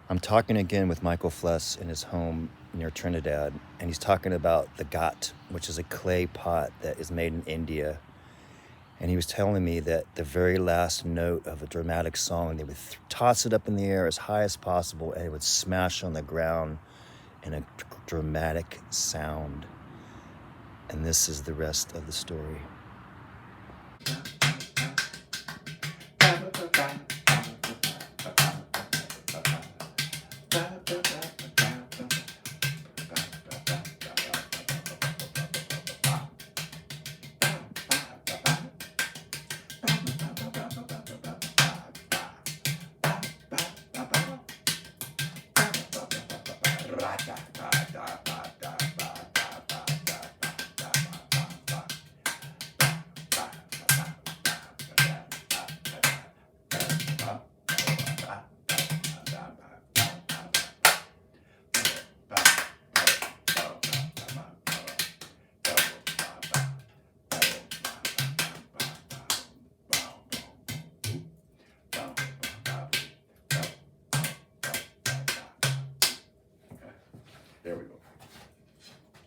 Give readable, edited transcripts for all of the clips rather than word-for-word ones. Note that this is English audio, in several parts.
I'm talking again with Michael Fless in his home near Trinidad, and he's talking about the ghat, which is a clay pot that is made in India. And he was telling me that the very last note of a dramatic song, they would toss it up in the air as high as possible, and it would smash on the ground in a dramatic sound. And this is the rest of the story. There we go.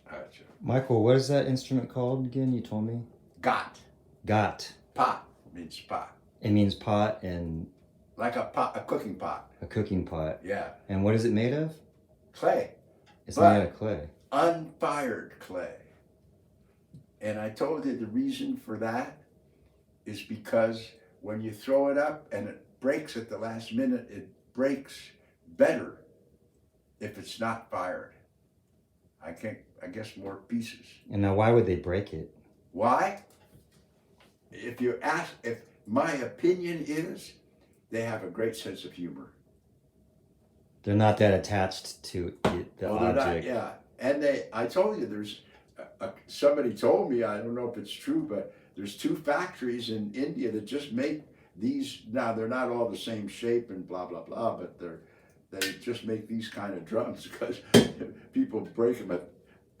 Gotcha. Michael, what is that instrument called again? You told me? Ghat. Ghat. Pot means pot. It means pot and... Like a pot, a cooking pot. A cooking pot. Yeah. And what is it made of? Clay. It's made out of clay. Unfired clay. And I told you the reason for that is because when you throw it up and it breaks at the last minute, it breaks better if it's not fired. I guess more pieces. And now why would they break it? Why? If my opinion is, they have a great sense of humor. They're not that attached to the object. Yeah. And I told you, there's, somebody told me, I don't know if it's true, but there's 2 factories in India that just make these. Now, they're not all the same shape and blah, blah, blah, but they just make these kind of drums because people break them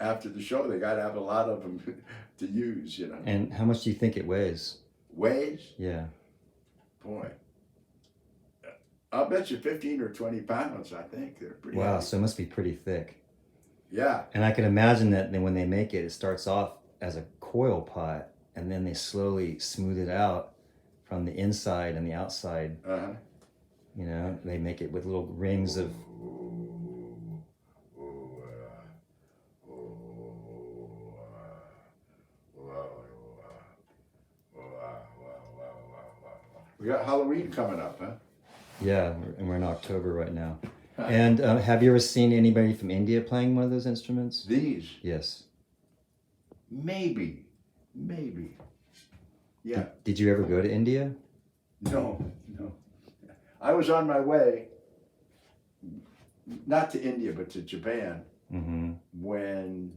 after the show. They got to have a lot of them to use, you know. And how much do you think it weighs? Weighs? Yeah. Boy. I'll bet you 15 or 20 pounds, I think. They're pretty Wow, heavy. so it must be pretty thick. Yeah. And I can imagine that when they make it, it starts off as a coil pot, and then they slowly smooth it out from the inside and the outside. Uh-huh. You know, they make it with little rings of... We got Halloween coming up, huh? Yeah, and we're in October right now. And have you ever seen anybody from India playing one of those instruments? These? Yes. Maybe. Yeah. Did you ever go to India? No. I was on my way, not to India, but to Japan, when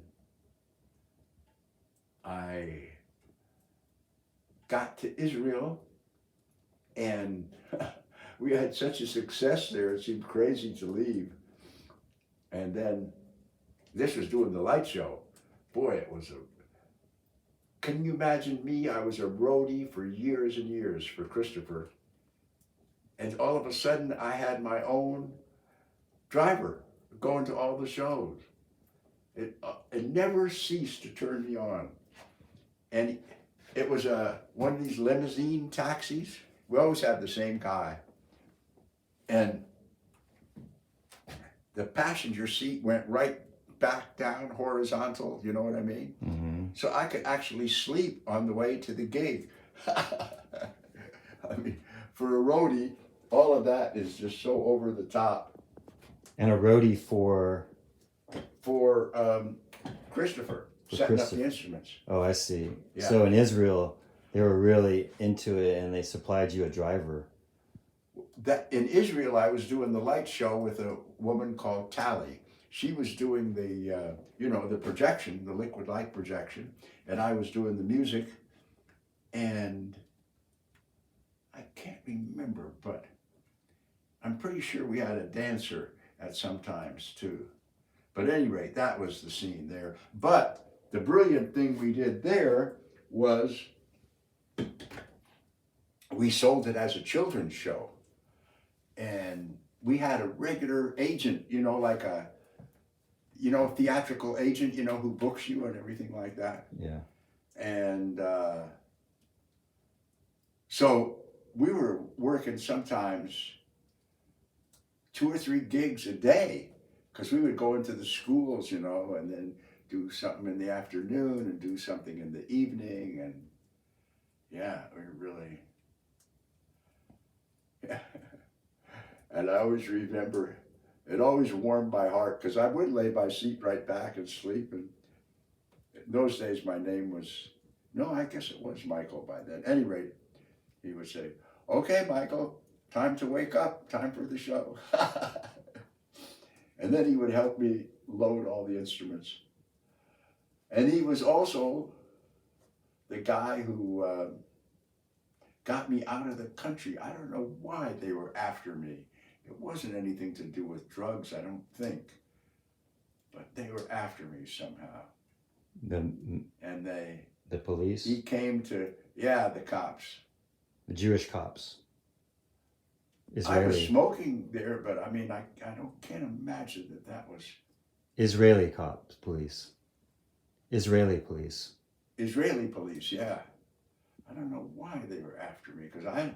I got to Israel, and we had such a success there, it seemed crazy to leave. And then this was doing the light show. Boy, it was can you imagine me? I was a roadie for years and years for Christopher. And all of a sudden I had my own driver going to all the shows. It never ceased to turn me on. And it was one of these limousine taxis. We always have the same guy. And the passenger seat went right back down horizontal, you know what I mean? Mm-hmm. So I could actually sleep on the way to the gig. I mean, for a roadie, all of that is just so over the top. And a roadie for Christopher, setting up the instruments. Oh, I see. Yeah. So in Israel, they were really into it and they supplied you a driver. That in Israel, I was doing the light show with a woman called Tally. She was doing the, the projection, the liquid light projection, and I was doing the music. And I can't remember, but I'm pretty sure we had a dancer at some times too. But at any rate, that was the scene there. But the brilliant thing we did there was we sold it as a children's show. And we had a regular agent, like a, theatrical agent, who books you and everything like that. Yeah. And so we were working sometimes 2 or 3 gigs a day, because we would go into the schools, and then do something in the afternoon and do something in the evening. And yeah, we really, yeah. And I always remember, it always warmed my heart, because I would lay my seat right back and sleep. And in those days, my name was, no, I guess it was Michael by then. At any rate, he would say, "Okay, Michael, time to wake up, time for the show." And then he would help me load all the instruments. And he was also the guy who got me out of the country. I don't know why they were after me. It wasn't anything to do with drugs, I don't think. But they were after me somehow. And the police? He came to, yeah, the cops. The Jewish cops. I was smoking there, but I mean, I can't imagine that was... Israeli cops, police. Israeli police. Israeli police, yeah. I don't know why they were after me, because I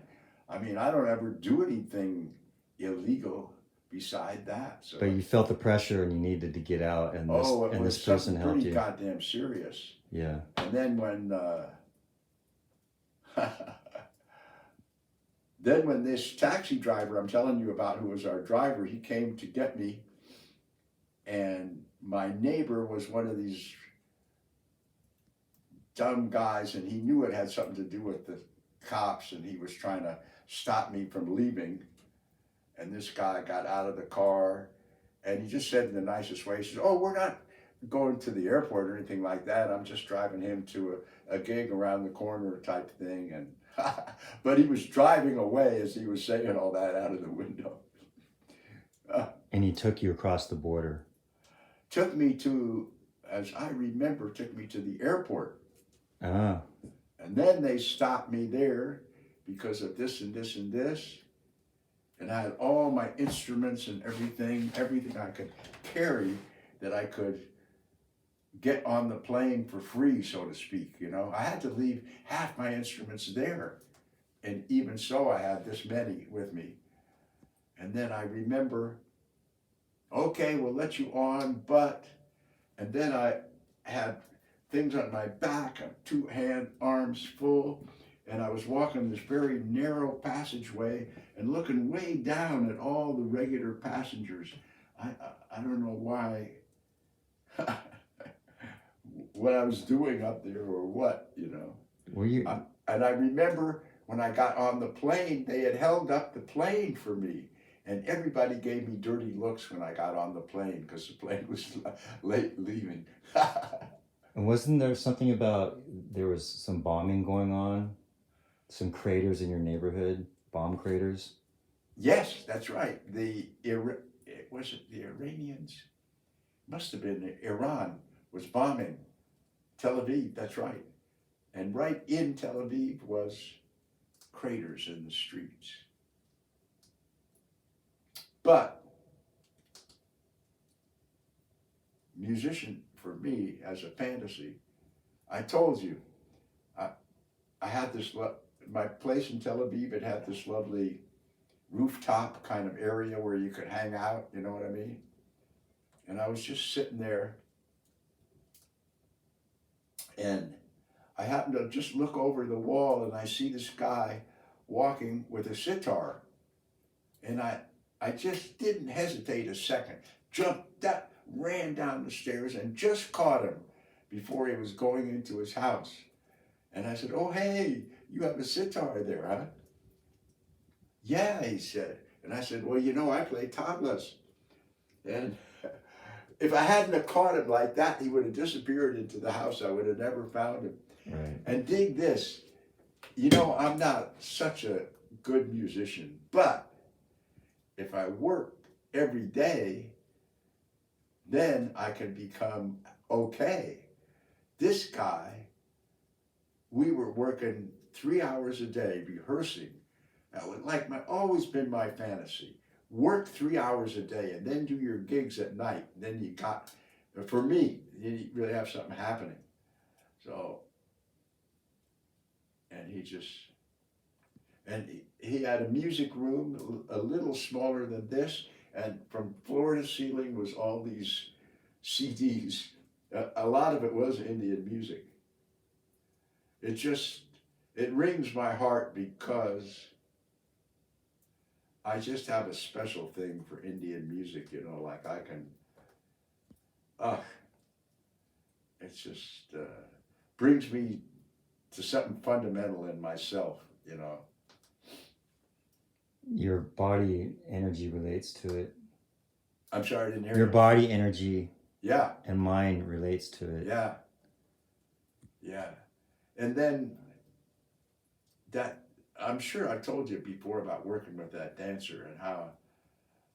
mean, I don't ever do anything illegal beside that. So. But you felt the pressure and you needed to get out, and this person helped pretty you. Goddamn serious. Yeah. And then when this taxi driver I'm telling you about, who was our driver, he came to get me, and my neighbor was one of these dumb guys, and he knew it had something to do with the cops, and he was trying to stop me from leaving. And this guy got out of the car, and he just said in the nicest way, he says, "Oh, we're not going to the airport or anything like that. I'm just driving him to a gig around the corner type thing." And but he was driving away as he was saying all that out of the window. And he took you across the border. Took me to, as I remember, took me to the airport. Ah. And then they stopped me there because of this and this and this. And I had all my instruments and everything I could carry that I could get on the plane for free, so to speak. I had to leave half my instruments there. And even so, I had this many with me. And then I remember, okay, we'll let you on, but, and then I had things on my back, 2 arms full, and I was walking this very narrow passageway and looking way down at all the regular passengers. I don't know why, what I was doing up there or what, Were you? And I remember when I got on the plane, they had held up the plane for me. And everybody gave me dirty looks when I got on the plane, because the plane was late leaving. And wasn't there something about, there was some bombing going on? Some craters in your neighborhood? Bomb craters? Yes, that's right. Was it the Iranians? Must have been Iran was bombing Tel Aviv, that's right. And right in Tel Aviv was craters in the streets. But musician for me as a fantasy, I told you, I had this, my place in Tel Aviv, it had this lovely rooftop kind of area where you could hang out, you know what I mean? And I was just sitting there, and I happened to just look over the wall, and I see this guy walking with a sitar. And I just didn't hesitate a second, jumped that, ran down the stairs and just caught him before he was going into his house. And I said, "Oh, hey, you have a sitar there, huh?" "Yeah," he said. And I said, "Well, I play tablas." And if I hadn't have caught him like that, he would have disappeared into the house. I would have never found him. Right. And dig this, I'm not such a good musician, but if I work every day, then I can become okay. This guy, we were working 3 hours a day rehearsing. That was always been my fantasy. work 3 hours a day and then do your gigs at night. Then you got, for me, you really have something happening. So, and he had a music room a little smaller than this, and from floor to ceiling was all these CDs. A lot of it was Indian music. It just, it rings my heart because I just have a special thing for Indian music, you know, like I can, uh, it's just brings me to something fundamental in myself, you know. Your body energy relates to it. I'm sorry, I didn't hear Your you. body energy Yeah, and mind relates to it. yeah, yeah. And then that, I'm sure I told you before about working with that dancer and how,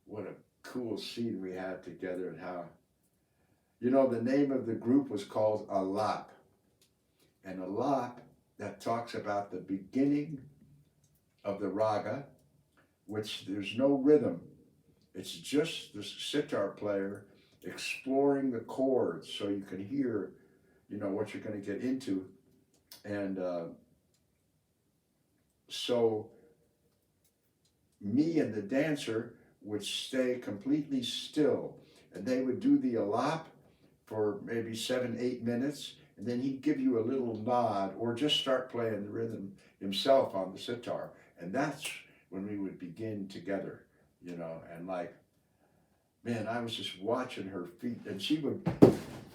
what a cool scene we had together and how, you know, the name of the group was called Alap. And Alap, that talks about the beginning of the raga, which there's no rhythm. It's just the sitar player exploring the chords so you can hear, you know, what you're going to get into. And so me and the dancer would stay completely still, and they would do the alap for maybe 7, 8 minutes, and then he'd give you a little nod or just start playing the rhythm himself on the sitar. And that's when we would begin together, you know, and like, man, I was just watching her feet, and she would,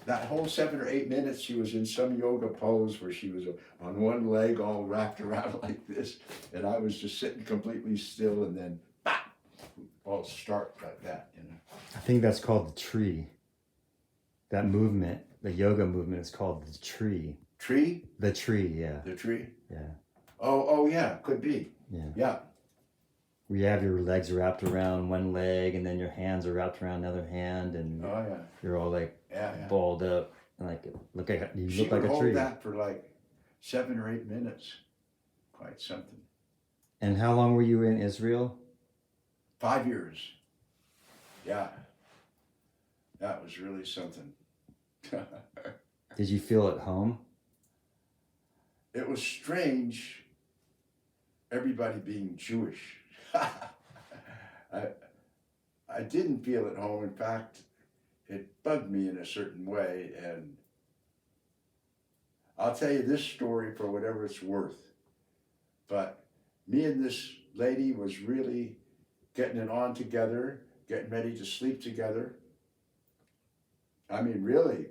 that whole 7 or 8 minutes, she was in some yoga pose where she was on one leg all wrapped around like this, and I was just sitting completely still, and then, bah, all start like that, you know. I think that's called the tree. That movement, the yoga movement, is called the tree. Tree? The tree, yeah. The tree? Yeah. Oh, yeah, could be. Yeah. Yeah. Where you have your legs wrapped around one leg, and then your hands are wrapped around another hand, and Oh, yeah. you're all like Yeah. balled up, and like you She look like would a hold tree. that for like 7 or 8 minutes. Quite something. And how long were you in Israel? 5 years. Yeah. That was really something. Did you feel at home? It was strange, everybody being Jewish. I didn't feel at home. In fact, it bugged me in a certain way. And I'll tell you this story for whatever it's worth. But me and this lady was really getting it on together, getting ready to sleep together. I mean, really,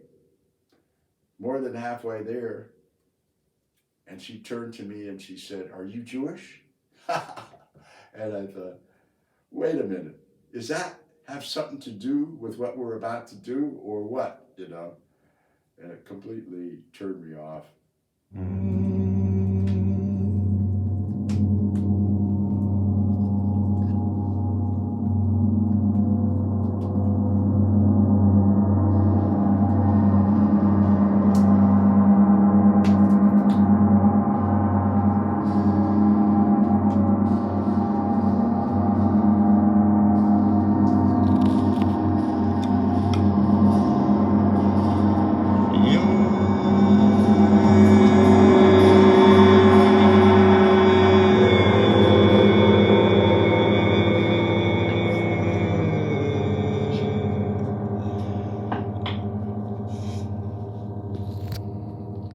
more than halfway there. And she turned to me and she said, "Are you Jewish?" And I thought, wait a minute, does that have something to do with what we're about to do or what, you know? And it completely turned me off.